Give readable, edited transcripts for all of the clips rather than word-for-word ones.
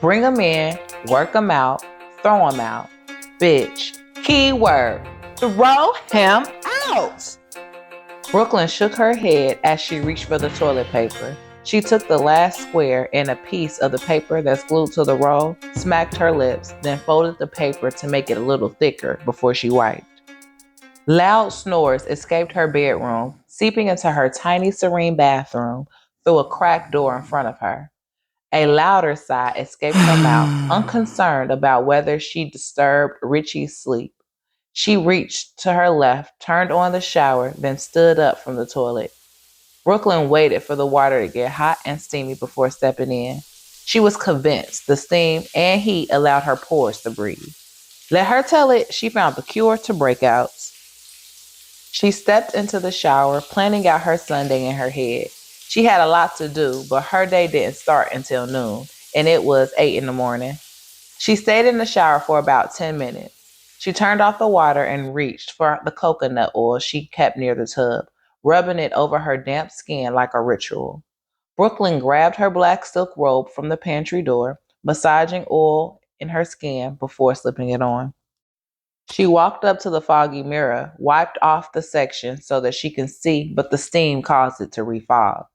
Bring 'em in, work 'em out, throw 'em out. Bitch. Keyword. Throw him out. Brooklyn shook her head as she reached for the toilet paper. She took the last square and a piece of the paper that's glued to the roll, smacked her lips, then folded the paper to make it a little thicker before she wiped. Loud snores escaped her bedroom, seeping into her tiny serene bathroom through a cracked door in front of her. A louder sigh escaped her mouth, unconcerned about whether she disturbed Richie's sleep. She reached to her left, turned on the shower, then stood up from the toilet. Brooklyn waited for the water to get hot and steamy before stepping in. She was convinced the steam and heat allowed her pores to breathe. Let her tell it, she found the cure to breakouts. She stepped into the shower, planning out her Sunday in her head. She had a lot to do, but her day didn't start until noon, and it was 8 in the morning. She stayed in the shower for about 10 minutes. She turned off the water and reached for the coconut oil she kept near the tub, rubbing it over her damp skin like a ritual. Brooklyn grabbed her black silk robe from the pantry door, massaging oil in her skin before slipping it on. She walked up to the foggy mirror, wiped off the section so that she can see, but the steam caused it to refog.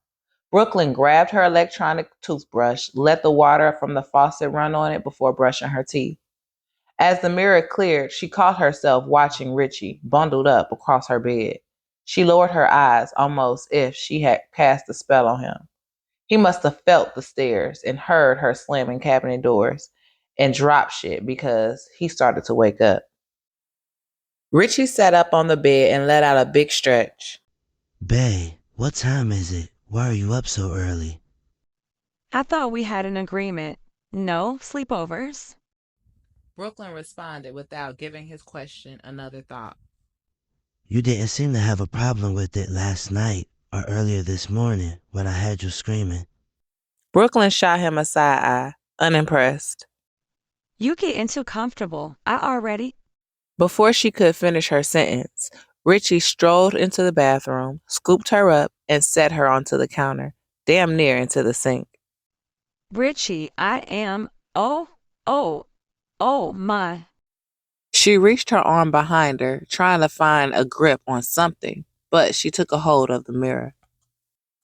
Brooklyn grabbed her electronic toothbrush, let the water from the faucet run on it before brushing her teeth. As the mirror cleared, she caught herself watching Richie, bundled up across her bed. She lowered her eyes, almost if she had cast a spell on him. He must have felt the stares and heard her slamming cabinet doors and drop shit because he started to wake up. Richie sat up on the bed and let out a big stretch. Bae, what time is it? Why are you up so early? I thought we had an agreement. No sleepovers. Brooklyn responded without giving his question another thought. You didn't seem to have a problem with it last night or earlier this morning when I had you screaming. Brooklyn shot him a side eye, unimpressed. You getting too comfortable. I already. Before she could finish her sentence, Richie strolled into the bathroom, scooped her up, and set her onto the counter, damn near into the sink. Richie, I am. Oh, oh my. She reached her arm behind her, trying to find a grip on something, but she took a hold of the mirror.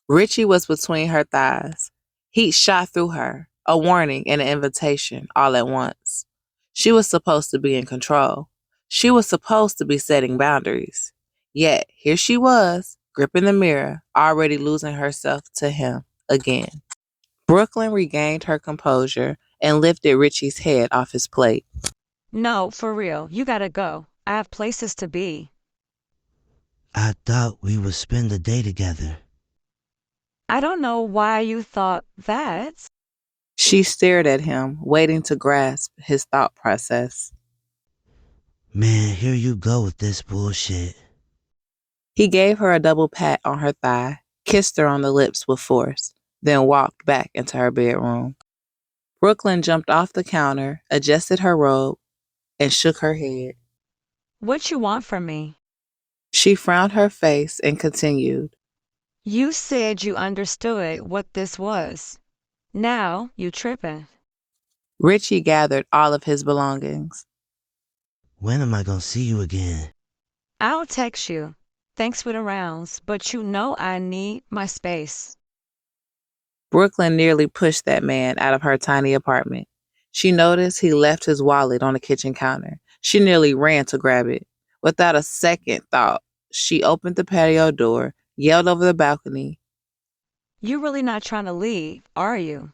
Richie was between her thighs. Heat shot through her, a warning and an invitation all at once. She was supposed to be in control. She was supposed to be setting boundaries. Yet, here she was, gripping the mirror, already losing herself to him again. Brooklyn regained her composure and lifted Richie's head off his plate. No, for real. You gotta go. I have places to be. I thought we would spend the day together. I don't know why you thought that. She stared at him, waiting to grasp his thought process. Man, here you go with this bullshit. He gave her a double pat on her thigh, kissed her on the lips with force, then walked back into her bedroom. Brooklyn jumped off the counter, adjusted her robe, and shook her head. What you want from me? She frowned her face and continued. You said you understood what this was. Now you tripping. Richie gathered all of his belongings. When am I gonna see you again? I'll text you. Thanks for the rounds, but you know I need my space. Brooklyn nearly pushed that man out of her tiny apartment. She noticed he left his wallet on the kitchen counter. She nearly ran to grab it. Without a second thought, she opened the patio door, yelled over the balcony. You really not trying to leave, are you?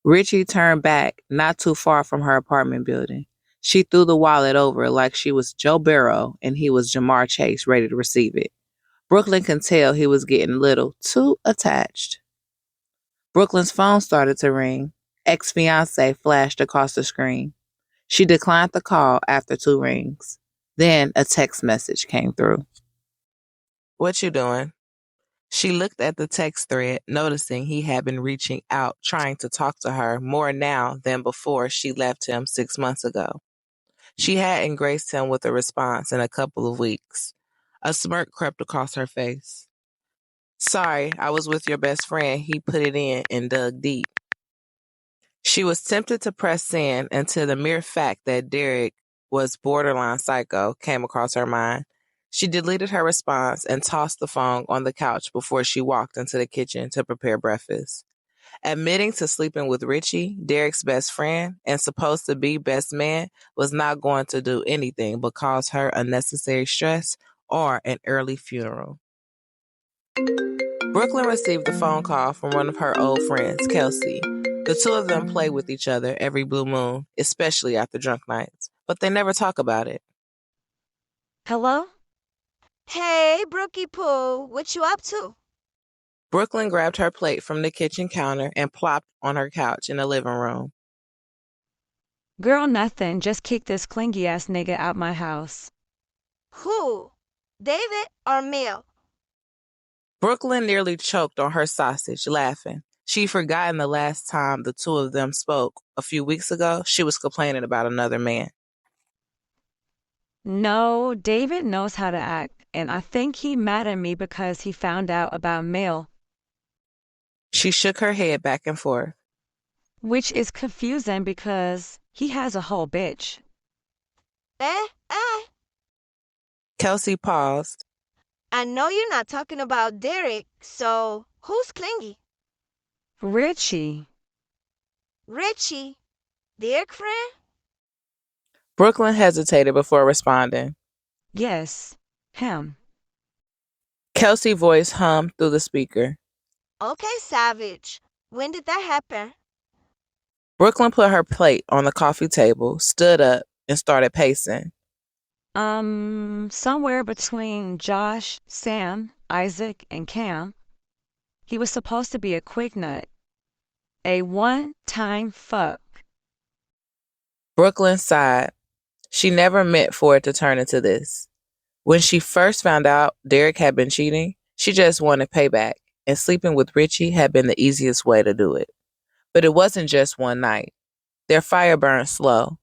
Richie turned back, not too far from her apartment building. She threw the wallet over like she was Joe Burrow and he was Jamar Chase ready to receive it. Brooklyn could tell he was getting a little too attached. Brooklyn's phone started to ring. Ex-fiancé flashed across the screen. She declined the call after 2 rings. Then a text message came through. What you doing? She looked at the text thread, noticing he had been reaching out, trying to talk to her more now than before she left him 6 months ago. She hadn't graced him with a response in a couple of weeks. A smirk crept across her face. Sorry, I was with your best friend. He put it in and dug deep. She was tempted to press send until the mere fact that Derek was borderline psycho came across her mind. She deleted her response and tossed the phone on the couch before she walked into the kitchen to prepare breakfast. Admitting to sleeping with Richie, Derek's best friend and supposed to be best man, was not going to do anything but cause her unnecessary stress or an early funeral. Brooklyn received a phone call from one of her old friends, Kelsey. The two of them play with each other every blue moon, especially after drunk nights, but they never talk about it. Hello? Hey, Brookie Pooh, what you up to? Brooklyn grabbed her plate from the kitchen counter and plopped on her couch in the living room. Girl, nothing. Just kick this clingy ass nigga out my house. Who? David or Mel? Brooklyn nearly choked on her sausage, laughing. She'd forgotten the last time the two of them spoke. A few weeks ago, she was complaining about another man. No, David knows how to act, and I think he mad at me because he found out about Mel. She shook her head back and forth. Which is confusing because he has a whole bitch. Eh? Kelsey paused. I know you're not talking about Derek, so who's clingy? Richie. Richie? Derek friend? Brooklyn hesitated before responding. Yes, him. Kelsey's voice hummed through the speaker. Okay, Savage. When did that happen? Brooklyn put her plate on the coffee table, stood up, and started pacing. Somewhere between Josh, Sam, Isaac, and Cam. He was supposed to be a quick nut. A one-time fuck. Brooklyn sighed. She never meant for it to turn into this. When she first found out Derek had been cheating, she just wanted payback, and sleeping with Richie had been the easiest way to do it. But it wasn't just one night. Their fire burned slow.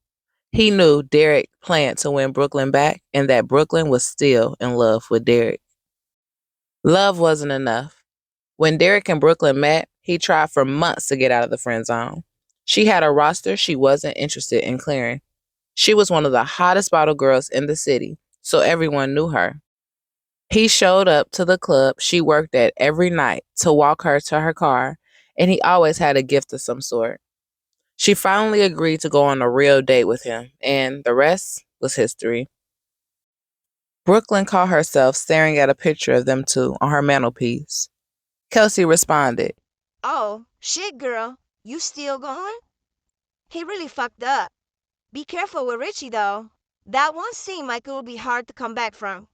He knew Derek planned to win Brooklyn back and that Brooklyn was still in love with Derek. Love wasn't enough. When Derek and Brooklyn met, he tried for months to get out of the friend zone. She had a roster she wasn't interested in clearing. She was one of the hottest bottle girls in the city, so everyone knew her. He showed up to the club she worked at every night to walk her to her car, and he always had a gift of some sort. She finally agreed to go on a real date with him, and the rest was history. Brooklyn caught herself staring at a picture of them two on her mantelpiece. Kelsey responded, Oh, shit, girl. You still going? He really fucked up. Be careful with Richie, though. That one seemed like it would be hard to come back from.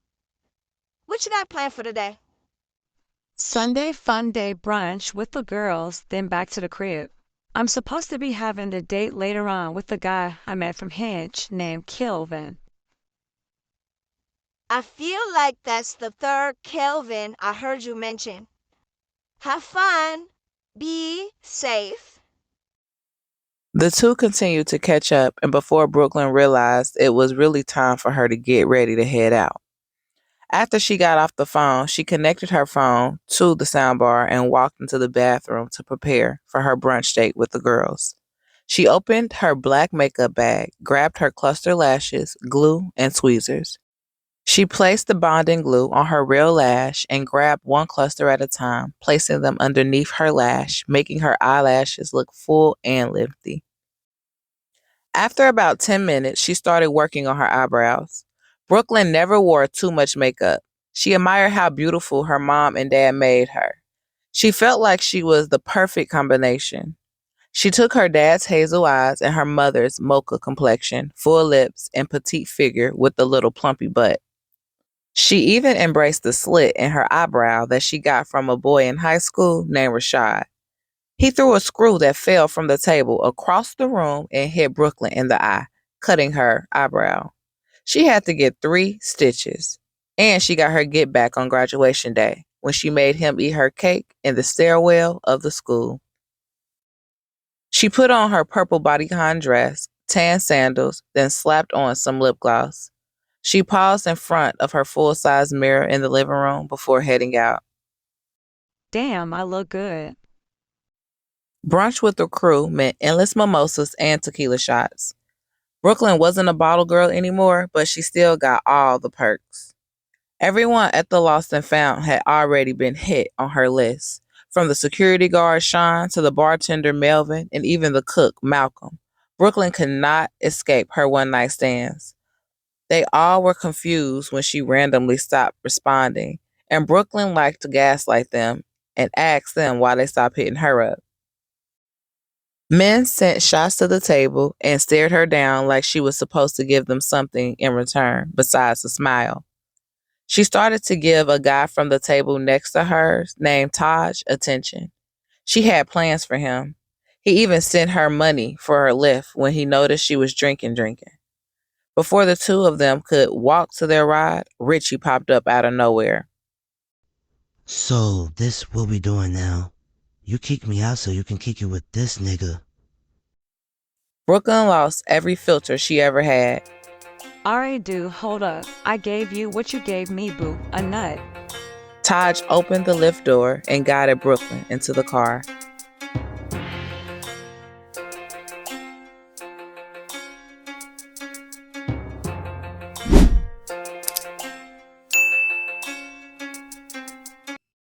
What you got planned for today? Sunday fun day brunch with the girls, then back to the crib. I'm supposed to be having a date later on with the guy I met from Hinge named Kelvin. I feel like that's the third Kelvin I heard you mention. Have fun. Be safe. The two continued to catch up, and before Brooklyn realized it was really time for her to get ready to head out. After she got off the phone, she connected her phone to the soundbar and walked into the bathroom to prepare for her brunch date with the girls. She opened her black makeup bag, grabbed her cluster lashes, glue, and tweezers. She placed the bonding glue on her real lash and grabbed one cluster at a time, placing them underneath her lash, making her eyelashes look full and lengthy. After about 10 minutes, she started working on her eyebrows. Brooklyn never wore too much makeup. She admired how beautiful her mom and dad made her. She felt like she was the perfect combination. She took her dad's hazel eyes and her mother's mocha complexion, full lips, and petite figure with the little plumpy butt. She even embraced the slit in her eyebrow that she got from a boy in high school named Rashad. He threw a screw that fell from the table across the room and hit Brooklyn in the eye, cutting her eyebrow. She had to get 3 stitches. And she got her get back on graduation day when she made him eat her cake in the stairwell of the school. She put on her purple bodycon dress, tan sandals, then slapped on some lip gloss. She paused in front of her full-size mirror in the living room before heading out. Damn, I look good. Brunch with the crew meant endless mimosas and tequila shots. Brooklyn wasn't a bottle girl anymore, but she still got all the perks. Everyone at the Lost and Found had already been hit on her list, from the security guard Sean to the bartender Melvin and even the cook Malcolm. Brooklyn could not escape her one night stands. They all were confused when she randomly stopped responding, and Brooklyn liked to gaslight them and ask them why they stopped hitting her up. Men sent shots to the table and stared her down like she was supposed to give them something in return besides a smile. She started to give a guy from the table next to hers, named Taj, attention. She had plans for him. He even sent her money for her lift when he noticed she was drinking. Before the two of them could walk to their ride, Richie popped up out of nowhere. So, this what we doing now? You kick me out so you can kick it with this nigga. Brooklyn lost every filter she ever had. Alright, dude, hold up. I gave you what you gave me, boo, a nut. Taj opened the lift door and guided Brooklyn into the car.